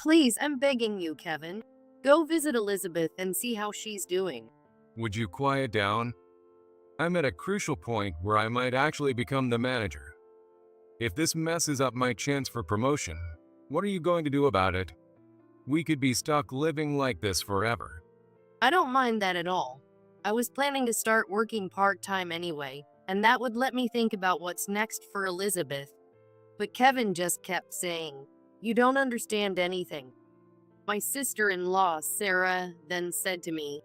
Please, I'm begging you, Kevin. Go visit Elizabeth and see how she's doing. Would you quiet down? I'm at a crucial point where I might actually become the manager. If this messes up my chance for promotion, what are you going to do about it? We could be stuck living like this forever. I don't mind that at all. I was planning to start working part-time anyway, and that would let me think about what's next for Elizabeth. But Kevin just kept saying, "You don't understand anything." My sister-in-law, Sarah, then said to me,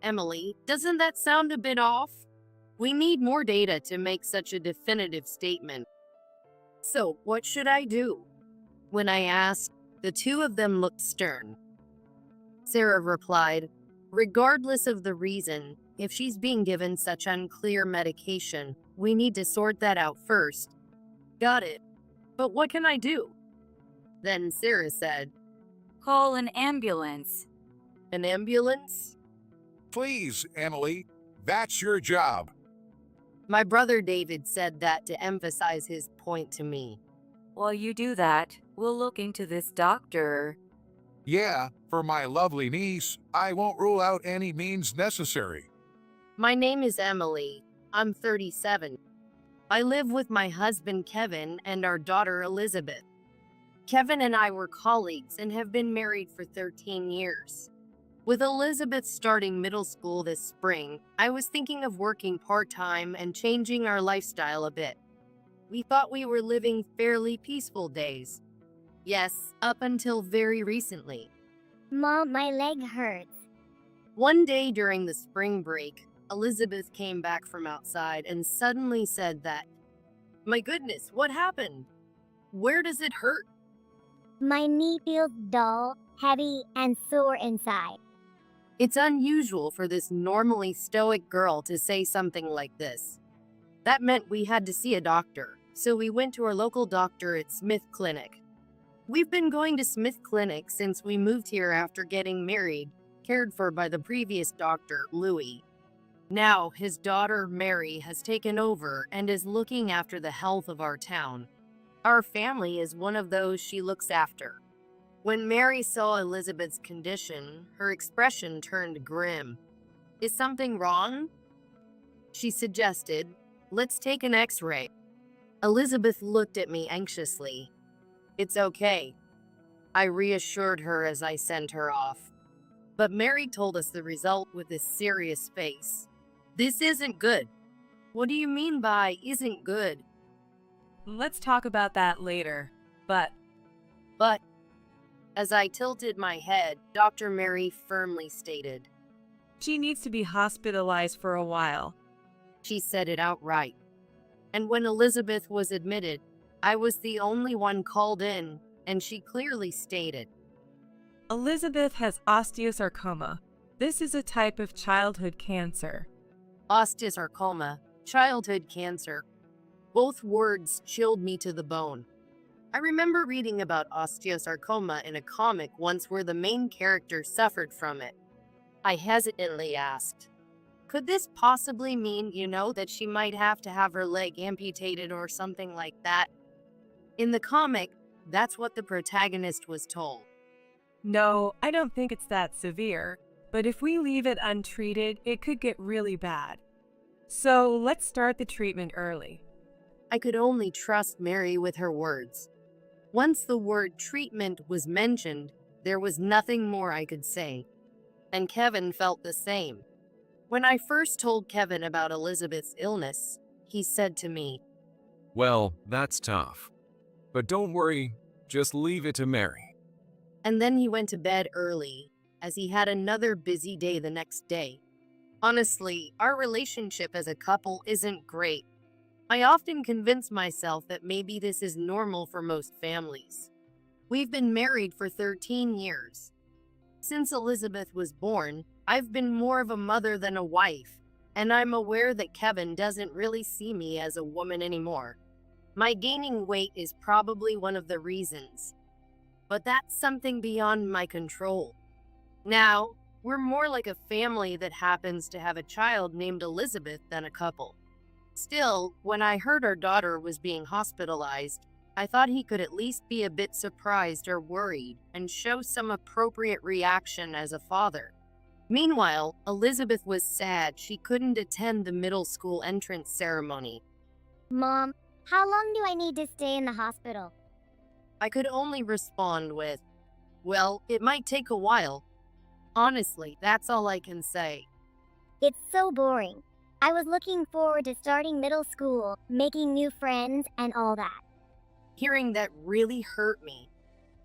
"Emily, doesn't that sound a bit off? We need more data to make such a definitive statement." So, what should I do? When I asked, the two of them looked stern. Sarah replied, "Regardless of the reason, if she's being given such unclear medication, we need to sort that out first." Got it. But what can I do? Then Sarah said, Call an ambulance. "An ambulance?" Please, Emily, that's your job. My brother David said that to emphasize his point to me. While you do that, we'll look into this doctor. Yeah, for my lovely niece, I won't rule out any means necessary. My name is Emily. I'm 37. I live with my husband Kevin and our daughter Elizabeth. Kevin and I were colleagues and have been married for 13 years. With Elizabeth starting middle school this spring, I was thinking of working part-time and changing our lifestyle a bit. We thought we were living fairly peaceful days. Yes, up until very recently. Mom, my leg hurts. One day during the spring break, Elizabeth came back from outside and suddenly said that, "My goodness, what happened? Where does it hurt?" My knee feels dull, heavy, and sore inside. It's unusual for this normally stoic girl to say something like this. That meant we had to see a doctor, so we went to our local doctor at Smith Clinic. We've been going to Smith Clinic since we moved here after getting married, cared for by the previous doctor, Louis. Now, his daughter, Mary, has taken over and is looking after the health of our town. Our family is one of those she looks after. When Mary saw Elizabeth's condition, her expression turned grim. "Is something wrong?" She suggested, "Let's take an x-ray." Elizabeth looked at me anxiously. "It's okay," I reassured her as I sent her off. But Mary told us the result with a serious face. "This isn't good." "What do you mean by isn't good?" Let's talk about that later. But As I tilted my head, Dr. Mary firmly stated, she needs to be hospitalized for a while. She said it outright. And when Elizabeth was admitted, I was the only one called in, and she clearly stated, Elizabeth has osteosarcoma. This is a type of childhood cancer. "Osteosarcoma, childhood cancer." Both words chilled me to the bone. I remember reading about osteosarcoma in a comic once where the main character suffered from it. I hesitantly asked, "Could this possibly mean, that she might have to have her leg amputated or something like that?" In the comic, that's what the protagonist was told. No, I don't think it's that severe, but if we leave it untreated, it could get really bad. So let's start the treatment early. I could only trust Mary with her words. Once the word treatment was mentioned, there was nothing more I could say. And Kevin felt the same. When I first told Kevin about Elizabeth's illness, he said to me, Well, that's tough. But don't worry, just leave it to Mary. And then he went to bed early, as he had another busy day the next day. Honestly, our relationship as a couple isn't great. I often convince myself that maybe this is normal for most families. We've been married for 13 years. Since Elizabeth was born, I've been more of a mother than a wife, and I'm aware that Kevin doesn't really see me as a woman anymore. My gaining weight is probably one of the reasons, but that's something beyond my control. Now, we're more like a family that happens to have a child named Elizabeth than a couple. Still, when I heard our daughter was being hospitalized, I thought he could at least be a bit surprised or worried and show some appropriate reaction as a father. Meanwhile, Elizabeth was sad she couldn't attend the middle school entrance ceremony. Mom, how long do I need to stay in the hospital? I could only respond with, "Well, it might take a while." Honestly, that's all I can say. It's so boring. I was looking forward to starting middle school, making new friends, and all that. Hearing that really hurt me.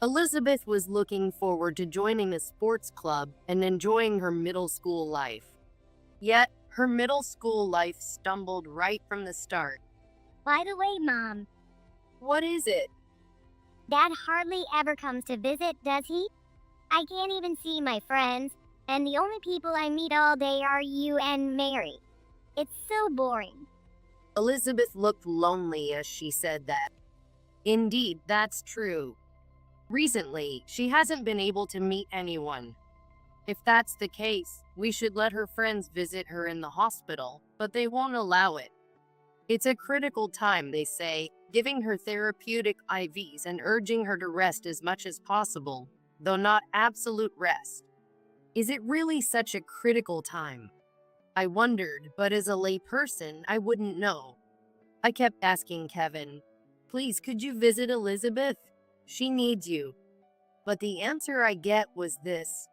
Elizabeth was looking forward to joining a sports club and enjoying her middle school life. Yet, her middle school life stumbled right from the start. By the way, Mom, What is it? Dad hardly ever comes to visit, does he? I can't even see my friends, and the only people I meet all day are you and Mary. It's so boring. Elizabeth looked lonely as she said that. Indeed, that's true. Recently, she hasn't been able to meet anyone. If that's the case, we should let her friends visit her in the hospital, but they won't allow it. It's a critical time, they say, giving her therapeutic IVs and urging her to rest as much as possible, though not absolute rest. Is it really such a critical time? I wondered, but as a lay person, I wouldn't know. I kept asking Kevin, "Please, could you visit Elizabeth? She needs you." But the answer I get was this.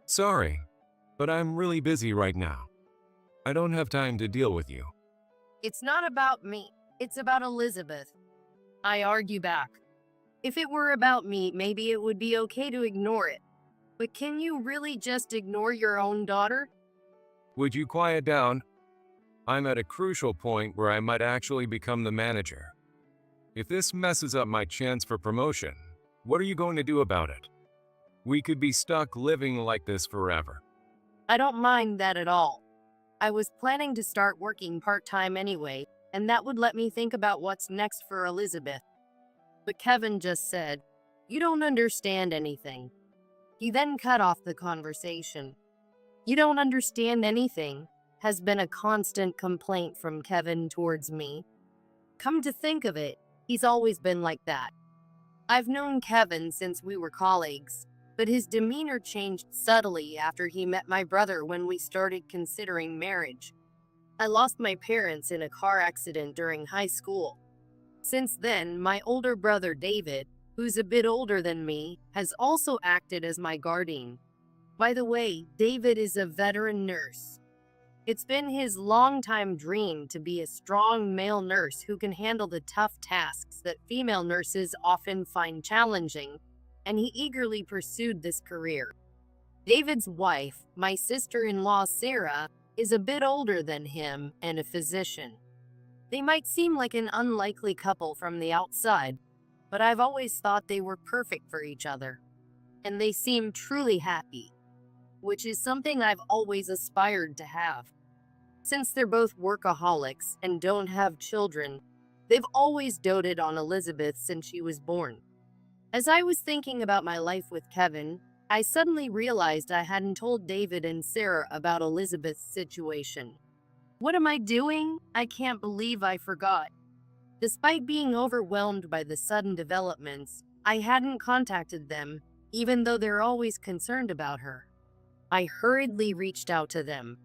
Sorry, but I'm really busy right now. I don't have time to deal with you. It's not about me. It's about Elizabeth. I argue back. If it were about me, maybe it would be okay to ignore it. But can you really just ignore your own daughter? Would you quiet down? I'm at a crucial point where I might actually become the manager. If this messes up my chance for promotion, what are you going to do about it? We could be stuck living like this forever. I don't mind that at all. I was planning to start working part-time anyway, and that would let me think about what's next for Elizabeth. But Kevin just said, "You don't understand anything." He then cut off the conversation. "You don't understand anything" has been a constant complaint from Kevin towards me. Come to think of it, he's always been like that. I've known Kevin since we were colleagues, but his demeanor changed subtly after he met my brother when we started considering marriage. I lost my parents in a car accident during high school. Since then, my older brother David, who's a bit older than me, has also acted as my guardian. By the way, David is a veteran nurse. It's been his longtime dream to be a strong male nurse who can handle the tough tasks that female nurses often find challenging, and he eagerly pursued this career. David's wife, my sister-in-law Sarah, is a bit older than him and a physician. They might seem like an unlikely couple from the outside, but I've always thought they were perfect for each other. And they seem truly happy, which is something I've always aspired to have. Since they're both workaholics and don't have children, they've always doted on Elizabeth since she was born. As I was thinking about my life with Kevin, I suddenly realized I hadn't told David and Sarah about Elizabeth's situation. What am I doing? I can't believe I forgot. Despite being overwhelmed by the sudden developments, I hadn't contacted them, even though they're always concerned about her. I hurriedly reached out to them,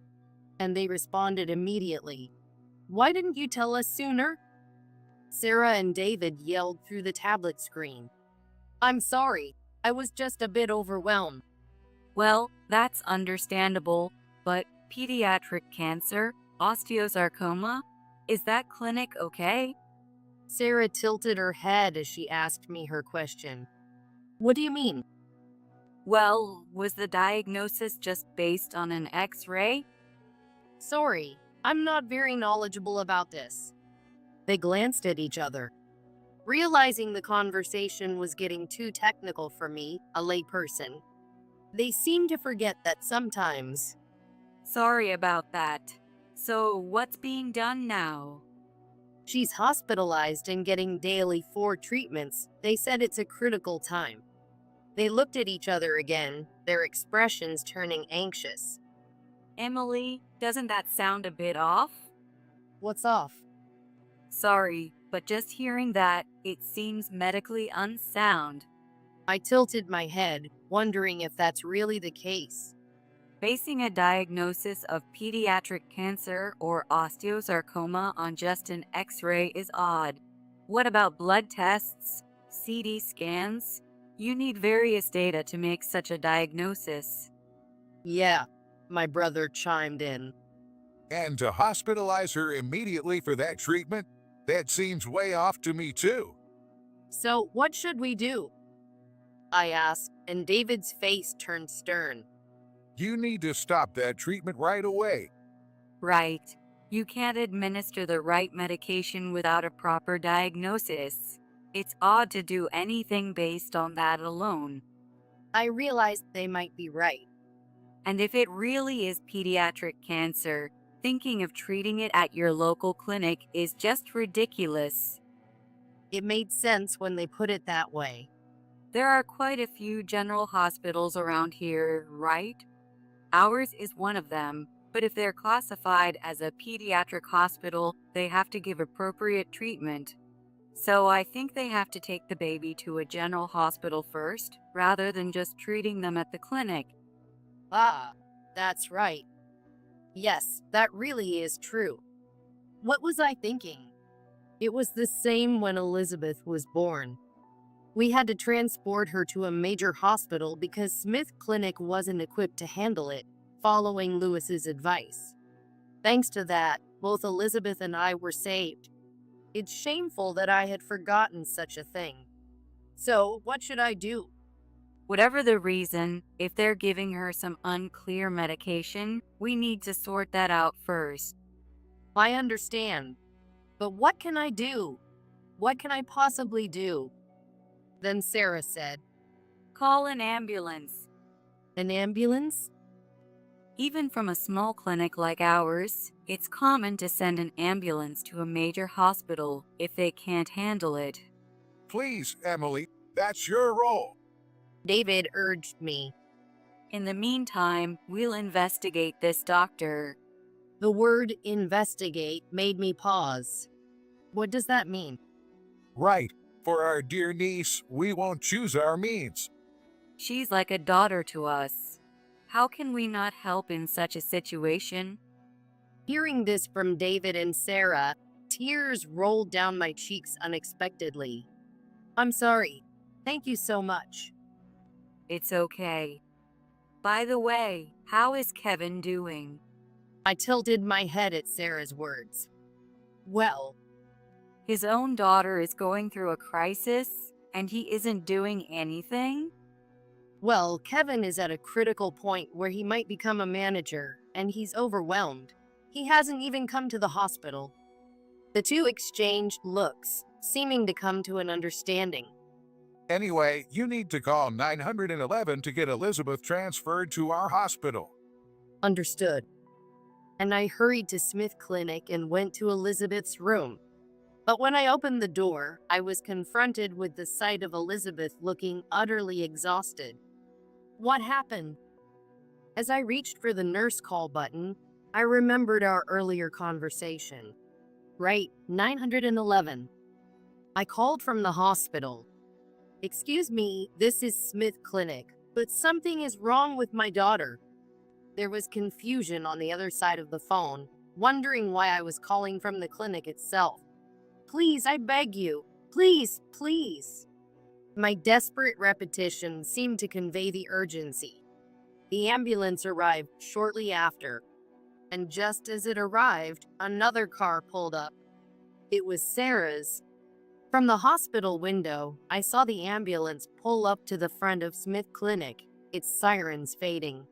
and they responded immediately. "Why didn't you tell us sooner?" Sarah and David yelled through the tablet screen. "I'm sorry, I was just a bit overwhelmed." Well, that's understandable, but pediatric cancer, osteosarcoma, is that clinic okay? Sarah tilted her head as she asked me her question. "What do you mean?" Well, was the diagnosis just based on an X-ray? "Sorry, I'm not very knowledgeable about this." They glanced at each other. Realizing the conversation was getting too technical for me, a layperson, they seemed to forget that sometimes. Sorry about that. So, what's being done now? She's hospitalized and getting daily 4 treatments. They said it's a critical time. They looked at each other again, their expressions turning anxious. Emily, doesn't that sound a bit off? "What's off?" Sorry, but just hearing that, it seems medically unsound. I tilted my head, wondering if that's really the case. Basing a diagnosis of pediatric cancer or osteosarcoma on just an X-ray is odd. What about blood tests, CT scans? You need various data to make such a diagnosis. Yeah, my brother chimed in. And to hospitalize her immediately for that treatment? That seems way off to me too. So, what should we do? I asked, and David's face turned stern. You need to stop that treatment right away. Right. You can't administer the right medication without a proper diagnosis. It's odd to do anything based on that alone. I realized they might be right. And if it really is pediatric cancer, thinking of treating it at your local clinic is just ridiculous. It made sense when they put it that way. There are quite a few general hospitals around here, right? Ours is one of them, but if they're classified as a pediatric hospital, they have to give appropriate treatment. So I think they have to take the baby to a general hospital first, rather than just treating them at the clinic. Ah, that's right. Yes, that really is true. What was I thinking? It was the same when Elizabeth was born. We had to transport her to a major hospital because Smith Clinic wasn't equipped to handle it, following Lewis's advice. Thanks to that, both Elizabeth and I were saved. It's shameful that I had forgotten such a thing. So, what should I do? Whatever the reason, if they're giving her some unclear medication, we need to sort that out first. I understand. But what can I do? What can I possibly do? Then Sarah said, Call an ambulance. An ambulance? Even from a small clinic like ours, it's common to send an ambulance to a major hospital if they can't handle it. Please, Emily, that's your role. David urged me. In the meantime, we'll investigate this doctor. The word investigate made me pause. What does that mean? Right. For our dear niece, we won't choose our means. She's like a daughter to us. How can we not help in such a situation? Hearing this from David and Sarah, tears rolled down my cheeks unexpectedly. I'm sorry. Thank you so much. It's okay. By the way, how is Kevin doing? I tilted my head at Sarah's words. Well, His own daughter is going through a crisis, and he isn't doing anything? Kevin is at a critical point where he might become a manager, and he's overwhelmed. He hasn't even come to the hospital. The two exchanged looks, seeming to come to an understanding. Anyway, you need to call 911 to get Elizabeth transferred to our hospital. Understood. And I hurried to Smith Clinic and went to Elizabeth's room. But when I opened the door, I was confronted with the sight of Elizabeth looking utterly exhausted. What happened? As I reached for the nurse call button, I remembered our earlier conversation. Right, 911. I called from the hospital. Excuse me, this is Smith Clinic, but something is wrong with my daughter. There was confusion on the other side of the phone, wondering why I was calling from the clinic itself. Please, I beg you. Please, please. My desperate repetition seemed to convey the urgency. The ambulance arrived shortly after, and just as it arrived, another car pulled up. It was Sarah's. From the hospital window, I saw the ambulance pull up to the front of Smith Clinic, its sirens fading.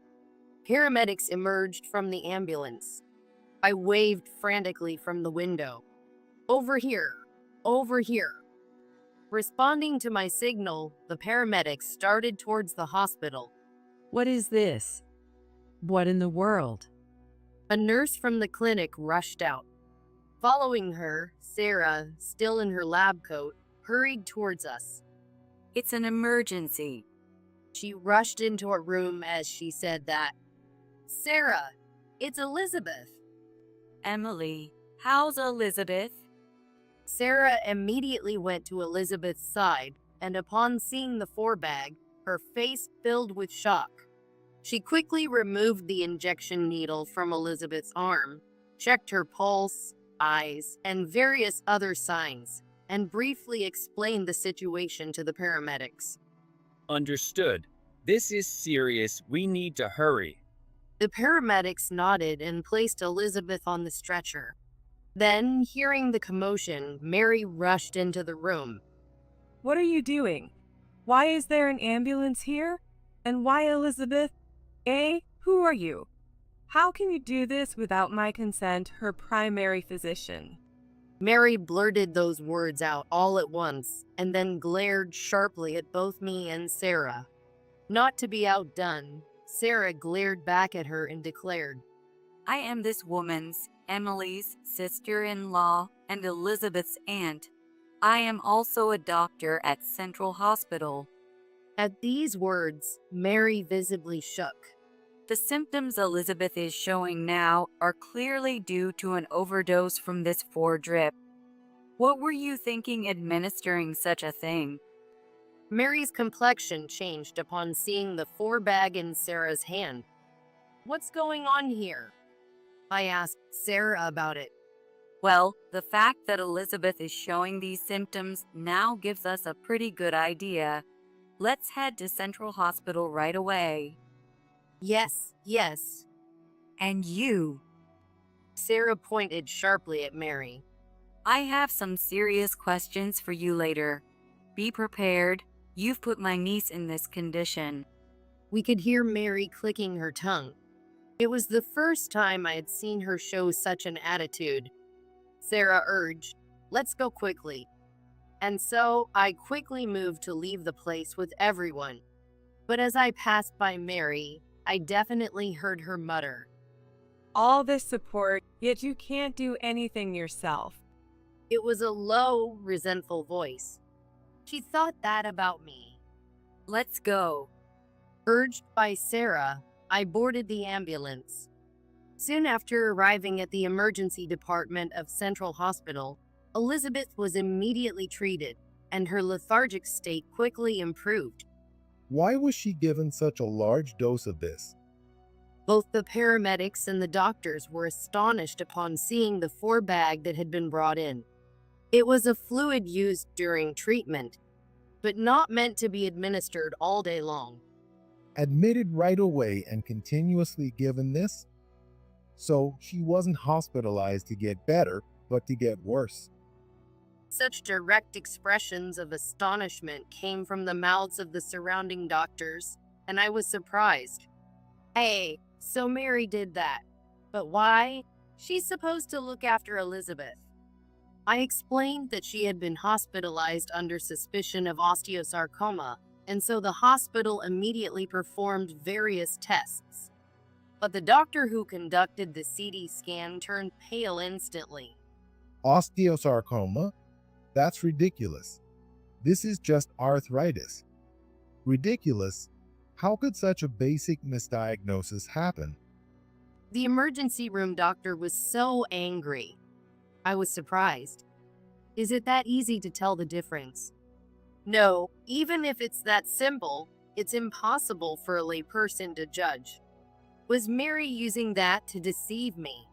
Paramedics emerged from the ambulance. I waved frantically from the window. Over here! Over here! Responding to my signal, the paramedics started towards the hospital. What is this? What in the world? A nurse from the clinic rushed out. Following her, Sarah, still in her lab coat, hurried towards us. It's an emergency. She rushed into a room as she said that. Sarah, it's Elizabeth. Emily, how's Elizabeth? Sarah immediately went to Elizabeth's side, and upon seeing the forebag, her face filled with shock. She quickly removed the injection needle from Elizabeth's arm, checked her pulse, eyes, and various other signs, and briefly explained the situation to the paramedics. Understood. This is serious. We need to hurry. The paramedics nodded and placed Elizabeth on the stretcher. Then, hearing the commotion, Mary rushed into the room. What are you doing? Why is there an ambulance here? And why Elizabeth? Who are you? How can you do this without my consent, her primary physician? Mary blurted those words out all at once, and then glared sharply at both me and Sarah. Not to be outdone, Sarah glared back at her and declared, I am this woman's, Emily's, sister-in-law and Elizabeth's aunt. I am also a doctor at Central Hospital. At these words, Mary visibly shook. The symptoms Elizabeth is showing now are clearly due to an overdose from this drip. What were you thinking administering such a thing? Mary's complexion changed upon seeing the forebag in Sarah's hand. What's going on here? I asked Sarah about it. Well, the fact that Elizabeth is showing these symptoms now gives us a pretty good idea. Let's head to Central Hospital right away. Yes. And you? Sarah pointed sharply at Mary. I have some serious questions for you later. Be prepared. You've put my niece in this condition. We could hear Mary clicking her tongue. It was the first time I had seen her show such an attitude. Sarah urged, let's go quickly. And so I quickly moved to leave the place with everyone. But as I passed by Mary, I definitely heard her mutter, All this support, yet you can't do anything yourself. It was a low, resentful voice. She thought that about me. Let's go. Urged by Sarah, I boarded the ambulance. Soon after arriving at the emergency department of Central Hospital, Elizabeth was immediately treated, and her lethargic state quickly improved. Why was she given such a large dose of this? Both the paramedics and the doctors were astonished upon seeing the forebag that had been brought in. It was a fluid used during treatment, but not meant to be administered all day long. Admitted right away and continuously given this? So she wasn't hospitalized to get better, but to get worse. Such direct expressions of astonishment came from the mouths of the surrounding doctors, and I was surprised. Hey, so Mary did that. But why? She's supposed to look after Elizabeth. I explained that she had been hospitalized under suspicion of osteosarcoma, and so the hospital immediately performed various tests. But the doctor who conducted the CT scan turned pale instantly. Osteosarcoma? That's ridiculous. This is just arthritis. Ridiculous? How could such a basic misdiagnosis happen? The emergency room doctor was so angry. I was surprised. Is it that easy to tell the difference? No, even if it's that simple, it's impossible for a layperson to judge. Was Mary using that to deceive me?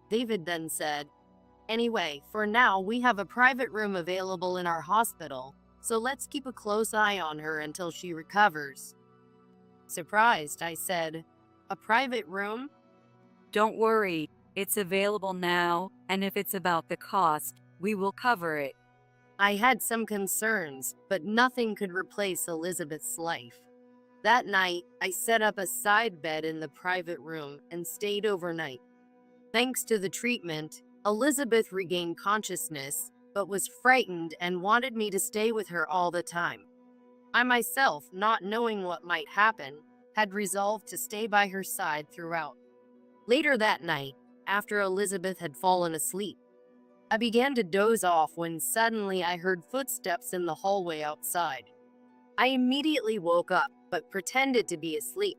David then said, Anyway, for now, we have a private room available in our hospital, so let's keep a close eye on her until she recovers. Surprised, I said, A private room? Don't worry, it's available now, and if it's about the cost, we will cover it. I had some concerns, but nothing could replace Elizabeth's life. That night, I set up a side bed in the private room and stayed overnight. Thanks to the treatment, Elizabeth regained consciousness, but was frightened and wanted me to stay with her all the time. I myself, not knowing what might happen, had resolved to stay by her side throughout. Later that night, after Elizabeth had fallen asleep, I began to doze off when suddenly I heard footsteps in the hallway outside. I immediately woke up, but pretended to be asleep.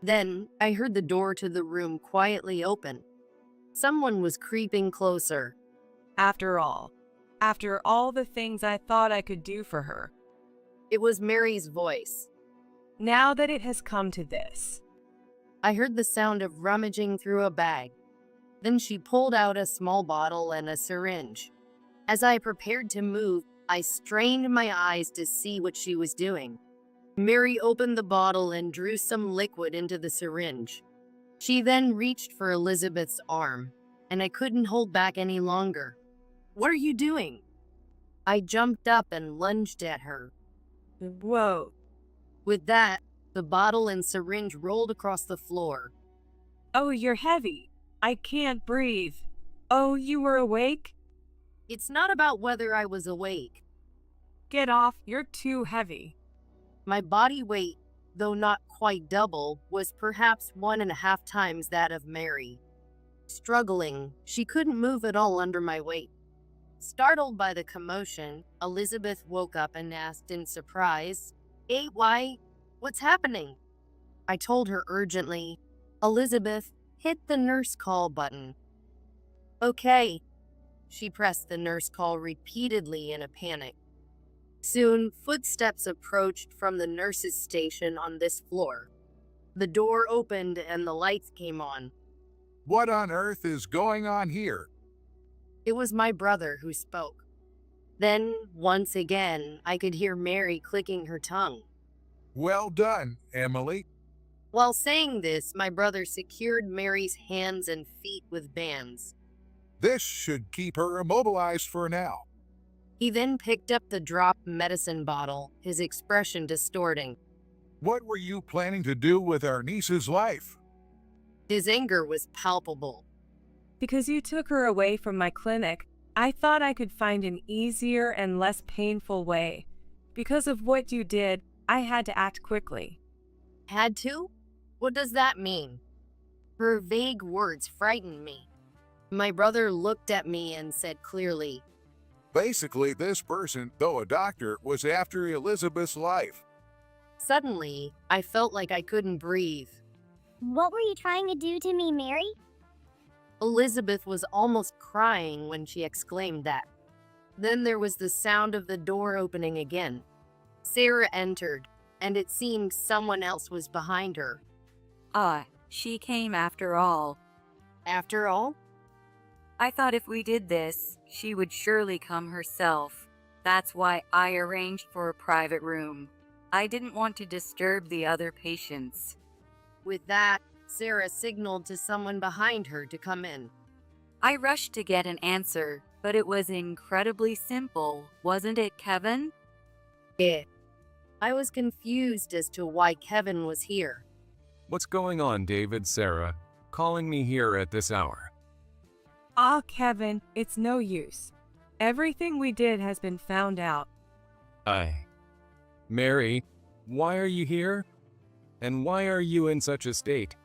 Then, I heard the door to the room quietly open. Someone was creeping closer. After all, after all the things I thought I could do for her. It was Mary's voice. Now that it has come to this. I heard the sound of rummaging through a bag. Then she pulled out a small bottle and a syringe. As I prepared to move, I strained my eyes to see what she was doing. Mary opened the bottle and drew some liquid into the syringe. She then reached for Elizabeth's arm, and I couldn't hold back any longer. "What are you doing?" I jumped up and lunged at her. Whoa. With that, the bottle and syringe rolled across the floor. Oh, you're heavy. I can't breathe. Oh, you were awake? It's not about whether I was awake. Get off, you're too heavy. My body weight, though not quite double, was perhaps 1.5 times that of Mary. Struggling, she couldn't move at all under my weight. Startled by the commotion, Elizabeth woke up and asked in surprise, "Hey, why? What's happening?" I told her urgently. Elizabeth, hit the nurse call button. "Okay." She pressed the nurse call repeatedly in a panic. Soon, footsteps approached from the nurse's station on this floor. The door opened and the lights came on. What on earth is going on here? It was my brother who spoke. Then, once again, I could hear Mary clicking her tongue. Well done, Emily. While saying this, my brother secured Mary's hands and feet with bands. This should keep her immobilized for now. He then picked up the drop medicine bottle, his expression distorting. What were you planning to do with our niece's life? His anger was palpable. Because you took her away from my clinic, I thought I could find an easier and less painful way. Because of what you did, I had to act quickly. Had to? What does that mean? Her vague words frightened me. My brother looked at me and said clearly, Basically, this person, though a doctor, was after Elizabeth's life. Suddenly, I felt like I couldn't breathe. What were you trying to do to me, Mary? Elizabeth was almost crying when she exclaimed that. Then there was the sound of the door opening again. Sarah entered, and it seemed someone else was behind her. She came after all. After all? I thought if we did this, she would surely come herself. That's why I arranged for a private room. I didn't want to disturb the other patients. With that, Sarah signaled to someone behind her to come in. I rushed to get an answer, but it was incredibly simple, wasn't it, Kevin? Yeah. I was confused as to why Kevin was here. What's going on, David, Sarah? Calling me here at this hour. Kevin, it's no use. Everything we did has been found out. Mary, why are you here? And why are you in such a state?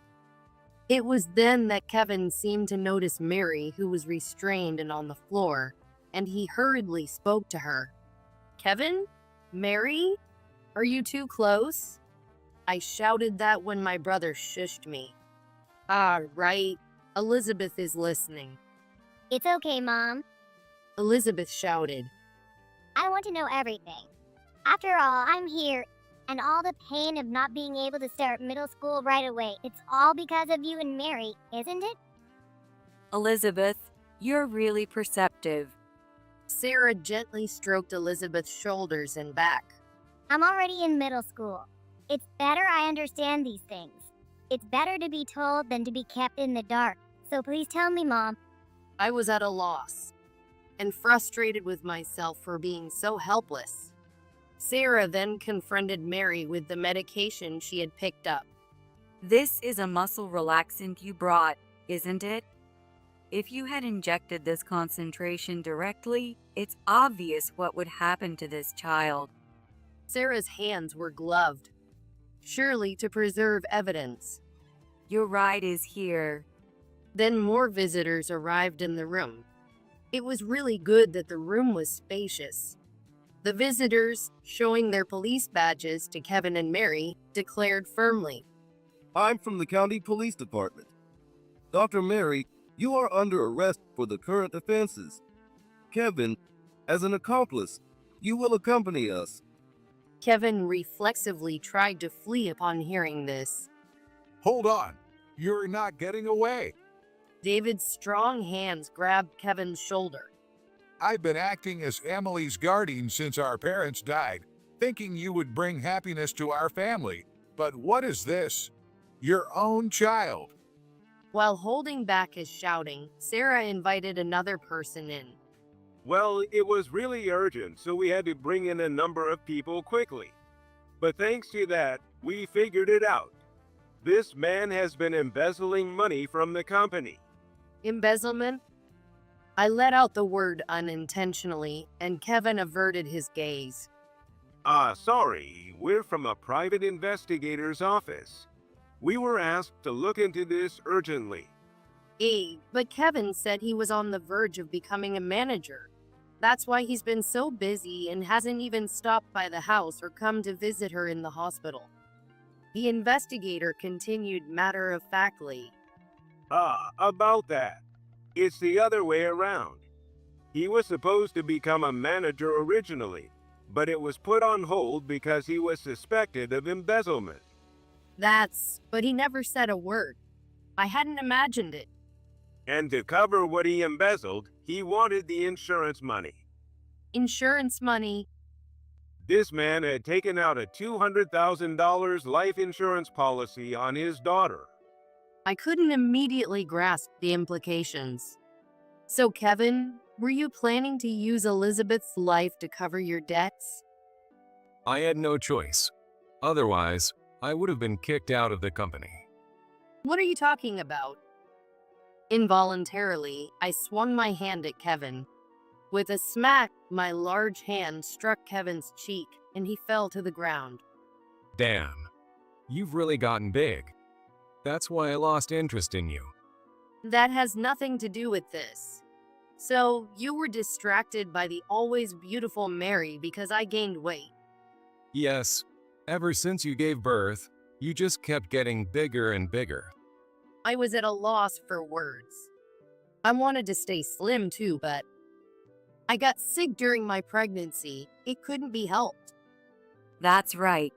It was then that Kevin seemed to notice Mary, who was restrained and on the floor, and he hurriedly spoke to her. "Kevin? Mary? Are you too close?" I shouted that when my brother shushed me. Right. Elizabeth is listening. It's okay, Mom. Elizabeth shouted. I want to know everything. After all, I'm here, and all the pain of not being able to start middle school right away, it's all because of you and Mary, isn't it? Elizabeth, you're really perceptive. Sarah gently stroked Elizabeth's shoulders and back. I'm already in middle school. It's better I understand these things. It's better to be told than to be kept in the dark. So please tell me, Mom. I was at a loss, and frustrated with myself for being so helpless. Sarah then confronted Mary with the medication she had picked up. This is a muscle relaxant you brought, isn't it? If you had injected this concentration directly, it's obvious what would happen to this child. Sarah's hands were gloved, surely to preserve evidence. Your ride is here. Then more visitors arrived in the room. It was really good that the room was spacious. The visitors, showing their police badges to Kevin and Mary, declared firmly, I'm from the county police department. Dr. Mary, you are under arrest for the current offenses. Kevin, As an accomplice, you will accompany us. Kevin reflexively tried to flee upon hearing this. Hold on. You're not getting away. David's strong hands grabbed Kevin's shoulder. I've been acting as Emily's guardian since our parents died, thinking you would bring happiness to our family. But what is this? Your own child. While holding back his shouting, Sarah invited another person in. Well, it was really urgent, so we had to bring in a number of people quickly. But thanks to that, we figured it out. This man has been embezzling money from the company. Embezzlement? I let out the word unintentionally, and Kevin averted his gaze. Sorry, we're from a private investigator's office. We were asked to look into this urgently. But Kevin said he was on the verge of becoming a manager. That's why he's been so busy and hasn't even stopped by the house or come to visit her in the hospital. The investigator continued matter-of-factly. About that. It's the other way around. He was supposed to become a manager originally, but it was put on hold because he was suspected of embezzlement. But he never said a word. I hadn't imagined it. And to cover what he embezzled, he wanted the insurance money. Insurance money? This man had taken out a $200,000 life insurance policy on his daughter. I couldn't immediately grasp the implications. So, Kevin, were you planning to use Elizabeth's life to cover your debts? I had no choice. Otherwise, I would have been kicked out of the company. What are you talking about? Involuntarily, I swung my hand at Kevin. With a smack, my large hand struck Kevin's cheek, and he fell to the ground. Damn. You've really gotten big. That's why I lost interest in you. That has nothing to do with this. So, you were distracted by the always beautiful Mary because I gained weight. Yes. Ever since you gave birth, you just kept getting bigger and bigger. I was at a loss for words. I wanted to stay slim too, but I got sick during my pregnancy. It couldn't be helped. That's right.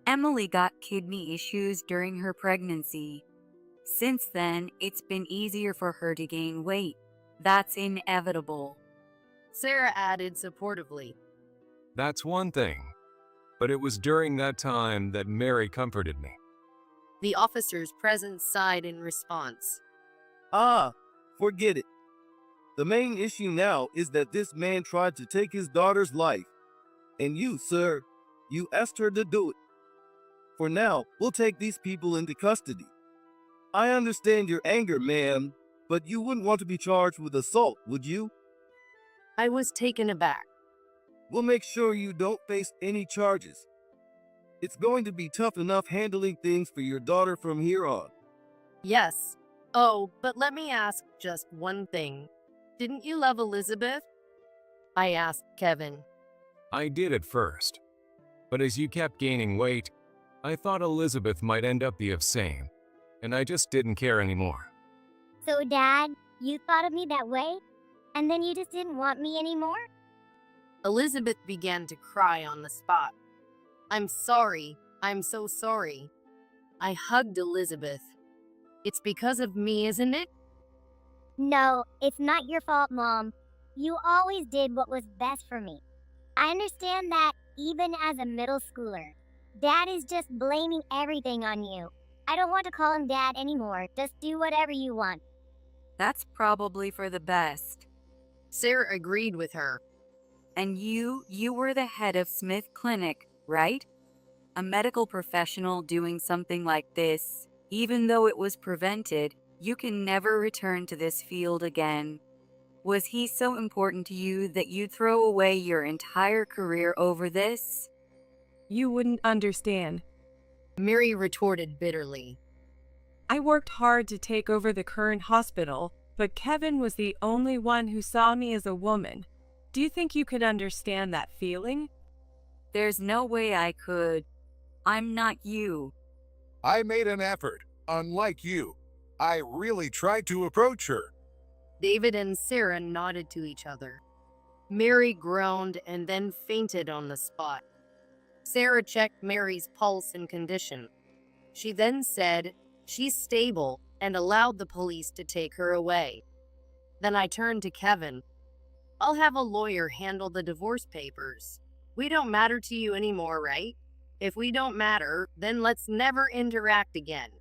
Emily got kidney issues during her pregnancy. Since then, it's been easier for her to gain weight. That's inevitable. Sarah added supportively. That's one thing. But it was during that time that Mary comforted me. The officers present sighed in response. Forget it. The main issue now is that this man tried to take his daughter's life. And you, sir, you asked her to do it. For now, we'll take these people into custody. I understand your anger, ma'am, but you wouldn't want to be charged with assault, would you? I was taken aback. We'll make sure you don't face any charges. It's going to be tough enough handling things for your daughter from here on. Yes. Oh, but let me ask just one thing. Didn't you love Elizabeth? I asked Kevin. I did at first. But as you kept gaining weight, I thought Elizabeth might end up the same, and I just didn't care anymore. So, Dad, you thought of me that way? And then you just didn't want me anymore? Elizabeth began to cry on the spot. I'm sorry. I'm so sorry. I hugged Elizabeth. It's because of me, isn't it? No, it's not your fault, Mom. You always did what was best for me. I understand that even as a middle schooler. Dad is just blaming everything on you. I don't want to call him Dad anymore. Just do whatever you want. That's probably for the best. Sarah agreed with her. And you were the head of Smith Clinic, right? A medical professional doing something like this, even though it was prevented, you can never return to this field again. Was he so important to you that you'd throw away your entire career over this? You wouldn't understand. Mary retorted bitterly. I worked hard to take over the current hospital, but Kevin was the only one who saw me as a woman. Do you think you could understand that feeling? There's no way I could. I'm not you. I made an effort, unlike you. I really tried to approach her. David and Sarah nodded to each other. Mary groaned and then fainted on the spot. Sarah checked Mary's pulse and condition. She then said, "She's stable," and allowed the police to take her away. Then I turned to Kevin. "I'll have a lawyer handle the divorce papers. We don't matter to you anymore, right? If we don't matter, then let's never interact again.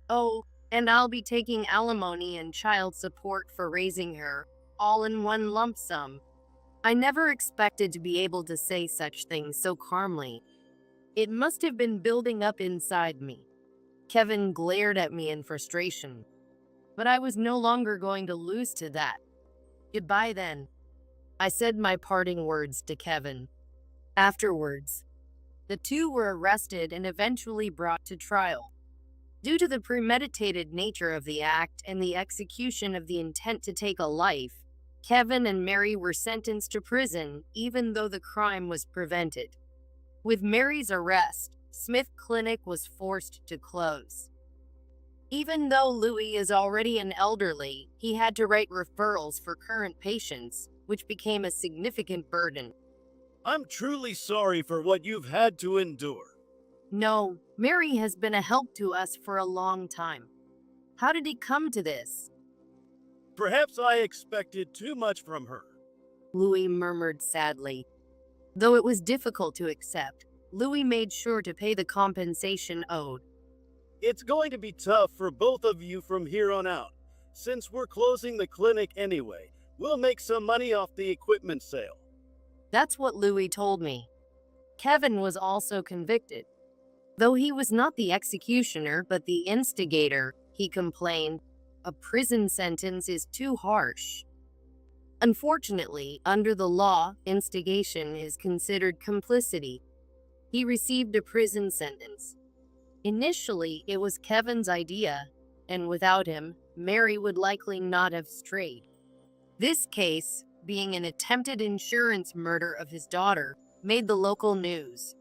Oh, and I'll be taking alimony and child support for raising her, all in one lump sum." I never expected to be able to say such things so calmly. It must have been building up inside me. Kevin glared at me in frustration, but I was no longer going to lose to that. "Goodbye then." I said my parting words to Kevin. Afterwards, the two were arrested and eventually brought to trial. Due to the premeditated nature of the act and the execution of the intent to take a life, Kevin and Mary were sentenced to prison even though the crime was prevented. With Mary's arrest, Smith Clinic was forced to close. Even though Louis is already an elderly, he had to write referrals for current patients, which became a significant burden. I'm truly sorry for what you've had to endure. No, Mary has been a help to us for a long time. How did it come to this? Perhaps I expected too much from her. Louis murmured sadly. Though it was difficult to accept, Louis made sure to pay the compensation owed. It's going to be tough for both of you from here on out. Since we're closing the clinic anyway, we'll make some money off the equipment sale. That's what Louis told me. Kevin was also convicted. Though he was not the executioner but the instigator, he complained, "A prison sentence is too harsh." Unfortunately, under the law, instigation is considered complicity. He received a prison sentence. Initially, it was Kevin's idea, and without him, Mary would likely not have strayed. This case, being an attempted insurance murder of his daughter, made the local news.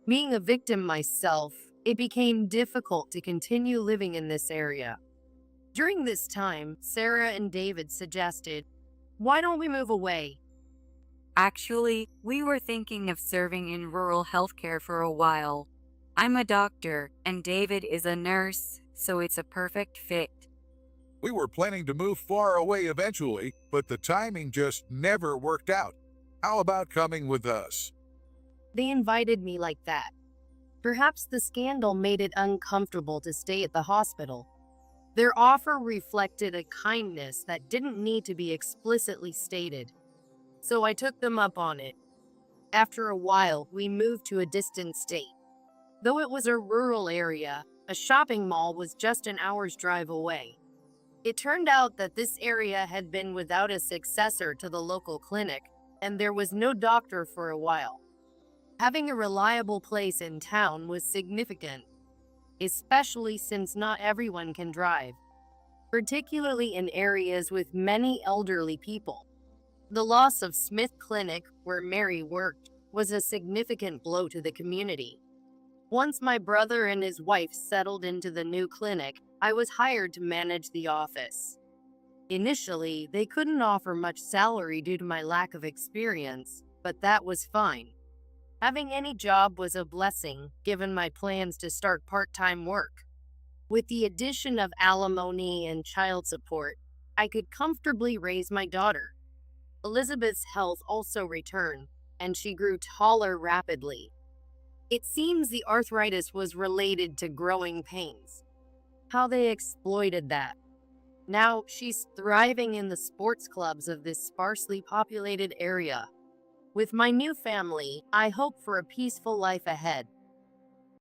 Being a victim myself, it became difficult to continue living in this area. During this time, Sarah and David suggested, "Why don't we move away?" Actually, we were thinking of serving in rural healthcare for a while. I'm a doctor, and David is a nurse, so it's a perfect fit. We were planning to move far away eventually, but the timing just never worked out. How about coming with us? They invited me like that. Perhaps the scandal made it uncomfortable to stay at the hospital. Their offer reflected a kindness that didn't need to be explicitly stated. So I took them up on it. After a while, we moved to a distant state. Though it was a rural area, a shopping mall was just an hour's drive away. It turned out that this area had been without a successor to the local clinic, and there was no doctor for a while. Having a reliable place in town was significant, especially since not everyone can drive, particularly in areas with many elderly people. The loss of Smith Clinic, where Mary worked, was a significant blow to the community. Once my brother and his wife settled into the new clinic, I was hired to manage the office. Initially, they couldn't offer much salary due to my lack of experience, but that was fine. Having any job was a blessing, given my plans to start part-time work. With the addition of alimony and child support, I could comfortably raise my daughter. Elizabeth's health also returned, and she grew taller rapidly. It seems the arthritis was related to growing pains. How they exploited that. Now she's thriving in the sports clubs of this sparsely populated area. With my new family, I hope for a peaceful life ahead.